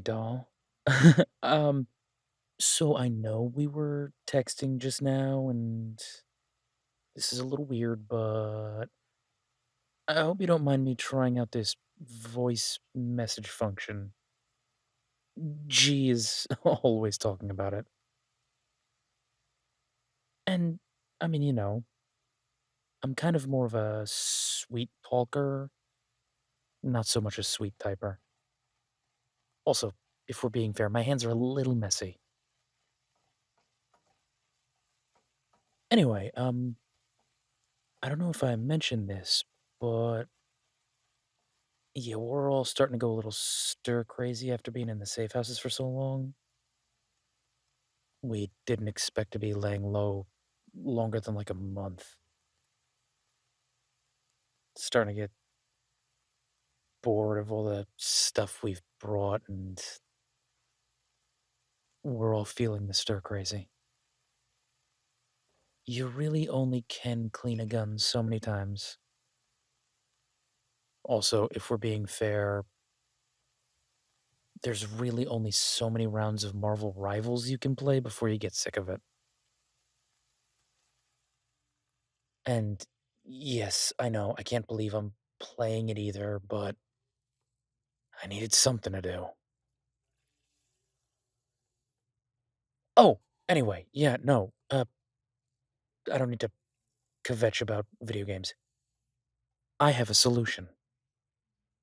doll. um, so I know we were texting just now, and this is a little weird, but I hope you don't mind me trying out this voice message function. G is always talking about it. And I mean, I'm kind of more of a sweet talker, not so much a sweet typer. Also, if we're being fair, my hands are a little messy. Anyway, I don't know if I mentioned this, but yeah, we're all starting to go a little stir crazy after being in the safe houses for so long. We didn't expect to be laying low longer than like a month. Starting to get bored of all the stuff we've brought, and we're all feeling the stir crazy. You really only can clean a gun so many times. Also, if we're being fair, there's really only so many rounds of Marvel Rivals you can play before you get sick of it. And yes, I know, I can't believe I'm playing it either, but I needed something to do. Oh, anyway, yeah, no, I don't need to kvetch about video games. I have a solution.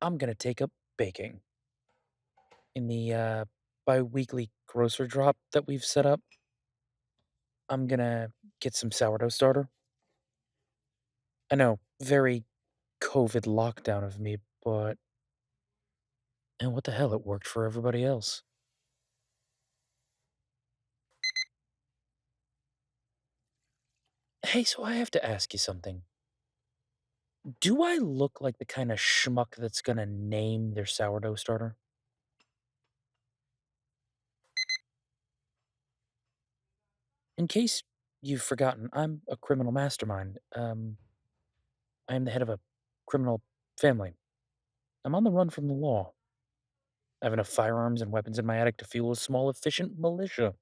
I'm gonna take up baking. In the bi-weekly grocery drop that we've set up, I'm gonna get some sourdough starter. I know, very COVID lockdown of me, but and what the hell, it worked for everybody else. Hey, so I have to ask you something. Do I look like the kind of schmuck that's gonna name their sourdough starter? In case you've forgotten, I'm a criminal mastermind. I am the head of a criminal family. I'm on the run from the law. I have enough firearms and weapons in my attic to fuel a small, efficient militia.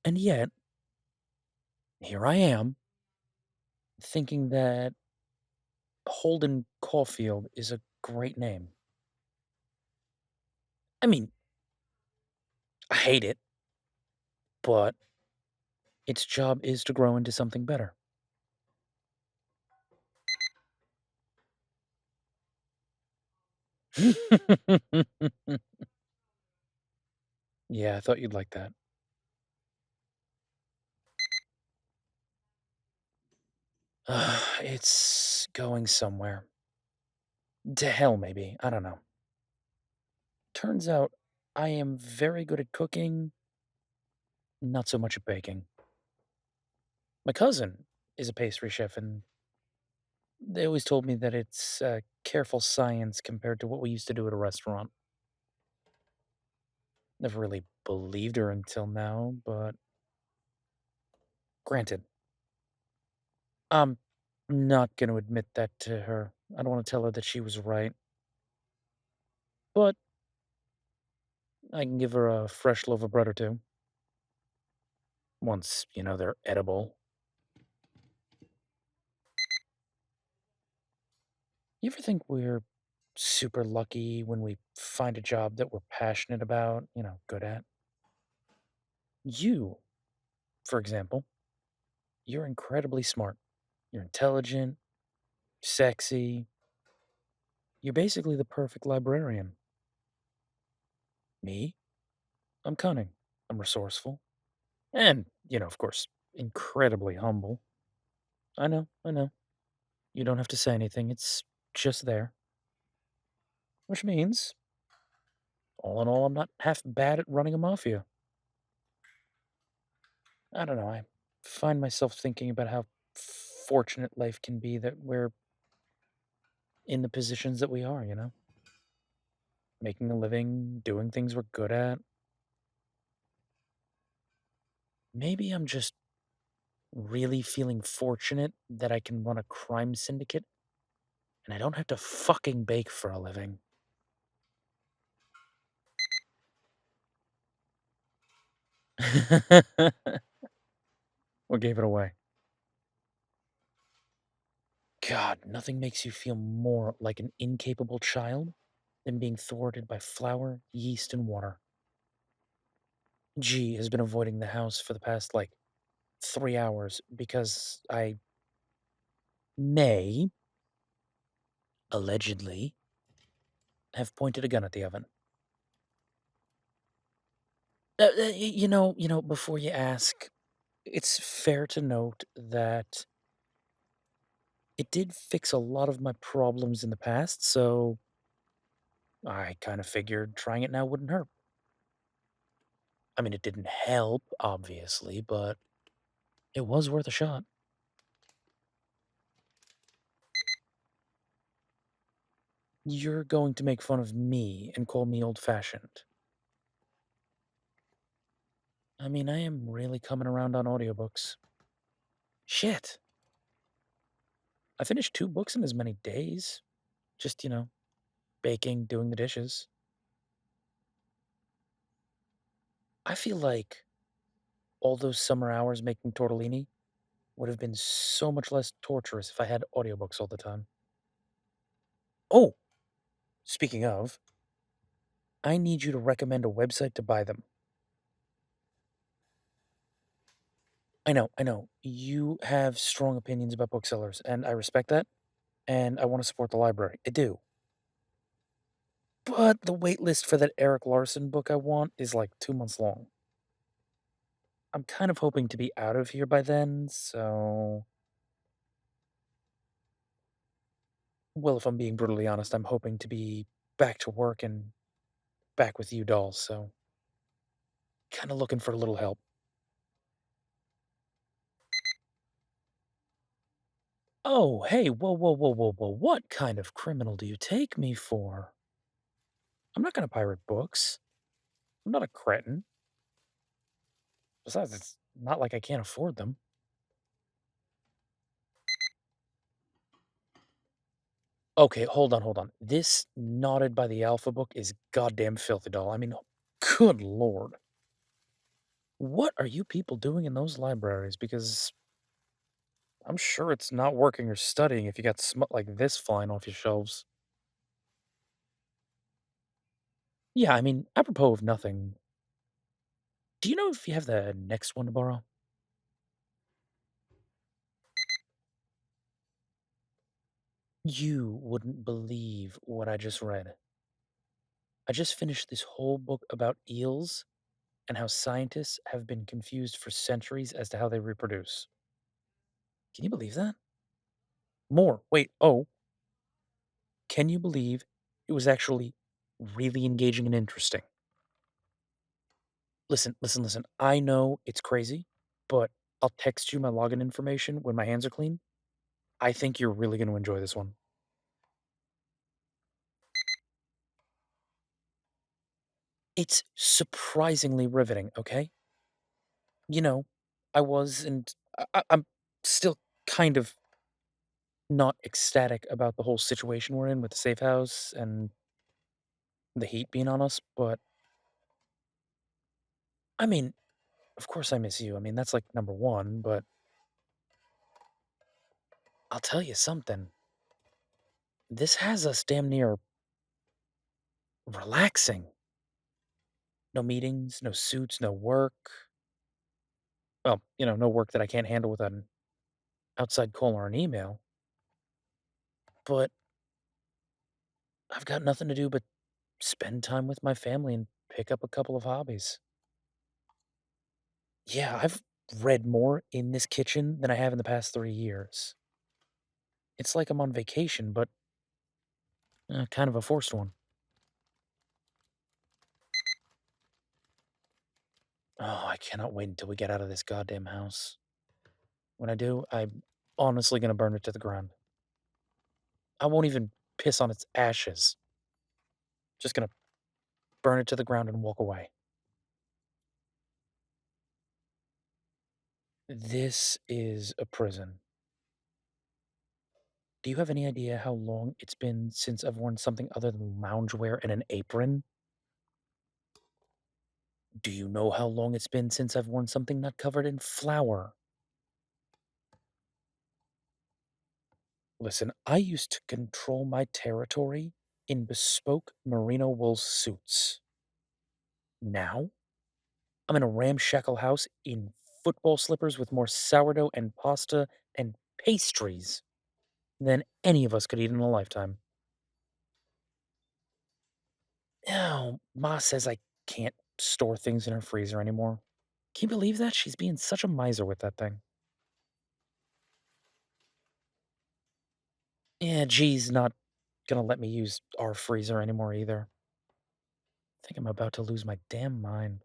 And yet, here I am, thinking that Holden Caulfield is a great name. I mean, I hate it, but its job is to grow into something better. Yeah, I thought you'd like that. It's going somewhere. To hell, maybe. I don't know. Turns out I am very good at cooking, not so much at baking. My cousin is a pastry chef, and they always told me that it's careful science compared to what we used to do at a restaurant. Never really believed her until now, but granted, I'm not going to admit that to her. I don't want to tell her that she was right, but I can give her a fresh loaf of bread or two once, they're edible. You ever think we're super lucky when we find a job that we're passionate about, good at? You, for example, you're incredibly smart. You're intelligent, sexy. You're basically the perfect librarian. Me, I'm cunning. I'm resourceful. And, of course, incredibly humble. I know, I know. You don't have to say anything, it's just there. Which means, all in all, I'm not half bad at running a mafia. I don't know, I find myself thinking about how fortunate life can be that we're in the positions that we are. Making a living, doing things we're good at. Maybe I'm just really feeling fortunate that I can run a crime syndicate and I don't have to fucking bake for a living. What gave it away? God, nothing makes you feel more like an incapable child than being thwarted by flour, yeast, and water. G has been avoiding the house for the past, 3 hours because I may, allegedly, have pointed a gun at the oven. Before you ask, it's fair to note that it did fix a lot of my problems in the past, so I kind of figured trying it now wouldn't hurt. I mean, it didn't help, obviously, but it was worth a shot. You're going to make fun of me and call me old fashioned. I mean, I am really coming around on audiobooks. Shit. I finished 2 books in as many days. Just, baking, doing the dishes. I feel like all those summer hours making tortellini would have been so much less torturous if I had audiobooks all the time. Oh, speaking of, I need you to recommend a website to buy them. I know. You have strong opinions about booksellers, and I respect that, and I want to support the library. I do. But the wait list for that Eric Larson book I want is like 2 months long. I'm kind of hoping to be out of here by then, so. Well, if I'm being brutally honest, I'm hoping to be back to work and back with you dolls, so kind of looking for a little help. Oh, hey, whoa, whoa, whoa, whoa, whoa. What kind of criminal do you take me for? I'm not going to pirate books. I'm not a cretin. Besides, it's not like I can't afford them. Okay, hold on. This Knotted by the Alpha book is goddamn filthy, doll. I mean, good lord. What are you people doing in those libraries? Because I'm sure it's not working or studying if you got smut like this flying off your shelves. Yeah, I mean, apropos of nothing, do you know if you have the next one to borrow? You wouldn't believe what I just read. I just finished this whole book about eels and how scientists have been confused for centuries as to how they reproduce. Can you believe that? More. Wait, oh, can you believe it was actually really engaging and interesting? Listen. I know it's crazy, but I'll text you my login information when my hands are clean. I think you're really going to enjoy this one. It's surprisingly riveting, okay? You know, I was and I'm still kind of not ecstatic about the whole situation we're in with the safe house and the heat being on us, but I mean, of course I miss you. I mean, that's like number one, but I'll tell you something. This has us damn near relaxing. No meetings, no suits, no work. Well, no work that I can't handle with an outside call or an email. But I've got nothing to do but spend time with my family and pick up a couple of hobbies. Yeah, I've read more in this kitchen than I have in the past 3 years. It's like I'm on vacation, but kind of a forced one. Oh, I cannot wait until we get out of this goddamn house. When I do, I'm honestly gonna burn it to the ground. I won't even piss on its ashes. Just gonna burn it to the ground and walk away. This is a prison. Do you have any idea how long it's been since I've worn something other than loungewear and an apron? Do you know how long it's been since I've worn something not covered in flour? Listen, I used to control my territory in bespoke merino wool suits. Now, I'm in a ramshackle house in football slippers with more sourdough and pasta and pastries than any of us could eat in a lifetime. Now, Ma says I can't store things in her freezer anymore. Can you believe that? She's being such a miser with that thing. Yeah, G's not gonna let me use our freezer anymore either. I think I'm about to lose my damn mind.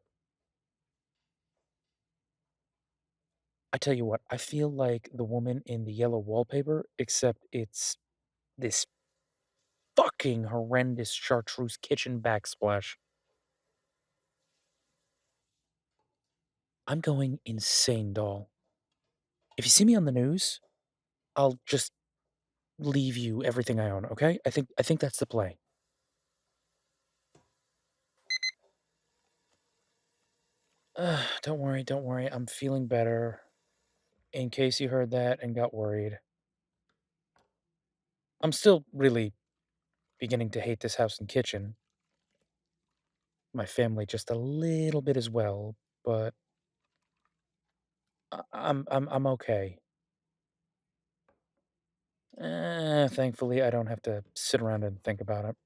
I tell you what, I feel like the woman in the yellow wallpaper, except it's this fucking horrendous chartreuse kitchen backsplash. I'm going insane, doll. If you see me on the news, I'll just leave you everything I own, okay? I think that's the play. Don't worry. I'm feeling better. In case you heard that and got worried. I'm still really beginning to hate this house and kitchen. My family just a little bit as well, but I'm okay. Thankfully, I don't have to sit around and think about it.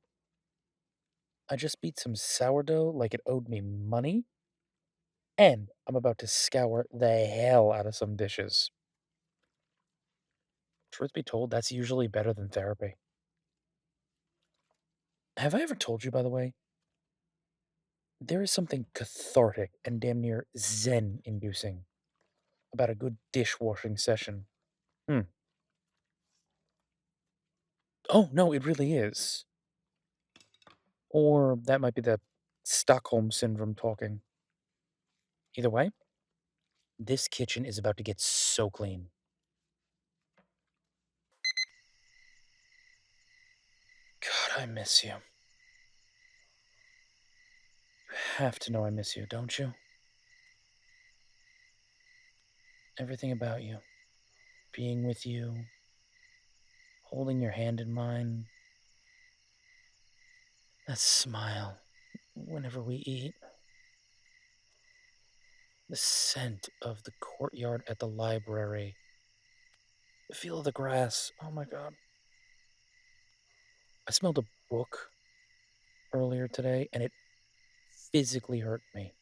I just beat some sourdough like it owed me money, and I'm about to scour the hell out of some dishes. Truth be told, that's usually better than therapy. Have I ever told you, by the way, there is something cathartic and damn near zen inducing about a good dishwashing session? Hmm. Oh, no, it really is. Or that might be the Stockholm syndrome talking. Either way, this kitchen is about to get so clean. God, I miss you. You have to know I miss you, don't you? Everything about you. Being with you, holding your hand in mine, that smile whenever we eat, the scent of the courtyard at the library, the feel of the grass. Oh my god. I smelled a book earlier today and it physically hurt me.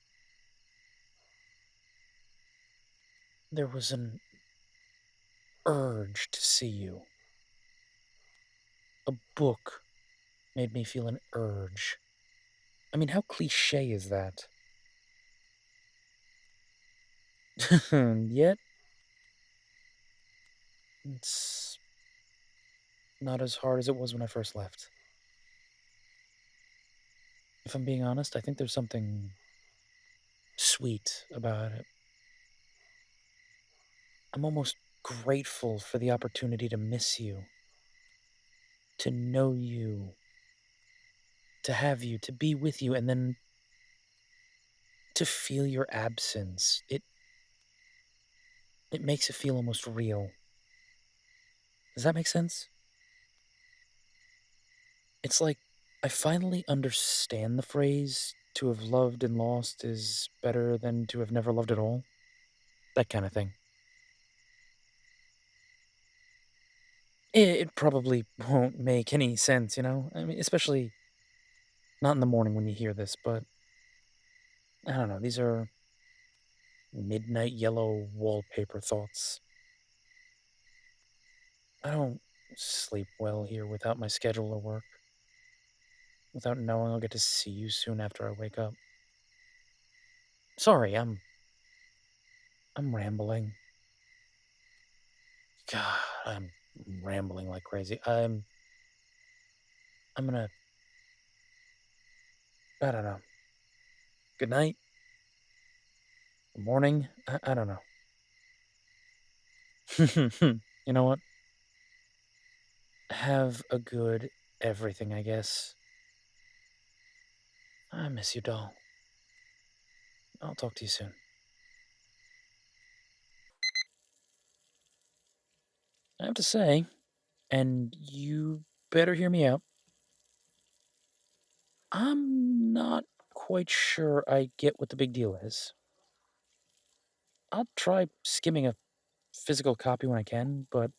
There was an urge to see you. A book made me feel an urge. I mean, how cliche is that? Yet, it's not as hard as it was when I first left. If I'm being honest, I think there's something sweet about it. I'm almost grateful for the opportunity to miss you, to know you, to have you, to be with you, and then to feel your absence. It makes it feel almost real. Does that make sense? It's like I finally understand the phrase to have loved and lost is better than to have never loved at all. That kind of thing. It probably won't make any sense, you know? I mean, especially not in the morning when you hear this, but I don't know. These are midnight yellow wallpaper thoughts. I don't sleep well here without my schedule of work, without knowing I'll get to see you soon after I wake up. Sorry, I'm rambling. God, I'm rambling like crazy. I'm gonna I don't know. Good night, good morning. I don't know. You know what? Have a good everything, I guess. I miss you, doll. I'll talk to you soon. I have to say, and you better hear me out, I'm not quite sure I get what the big deal is. I'll try skimming a physical copy when I can, but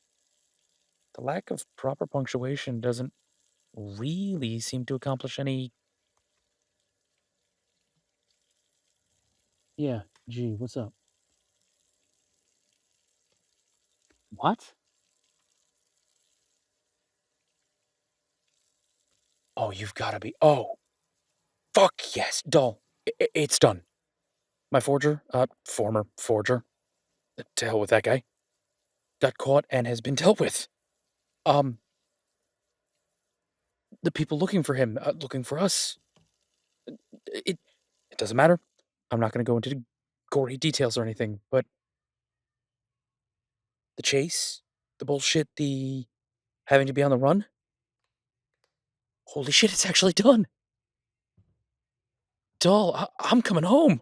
the lack of proper punctuation doesn't really seem to accomplish any. Yeah, gee, what's up? What? Oh, you've gotta be. Oh, fuck yes, dull. It's done. My forger, former forger, to hell with that guy, got caught and has been dealt with. Um, the people looking for him, looking for us. It, it doesn't matter. I'm not gonna go into gory details or anything, but the chase, the bullshit, the having to be on the run. Holy shit, it's actually done. Doll, I'm coming home.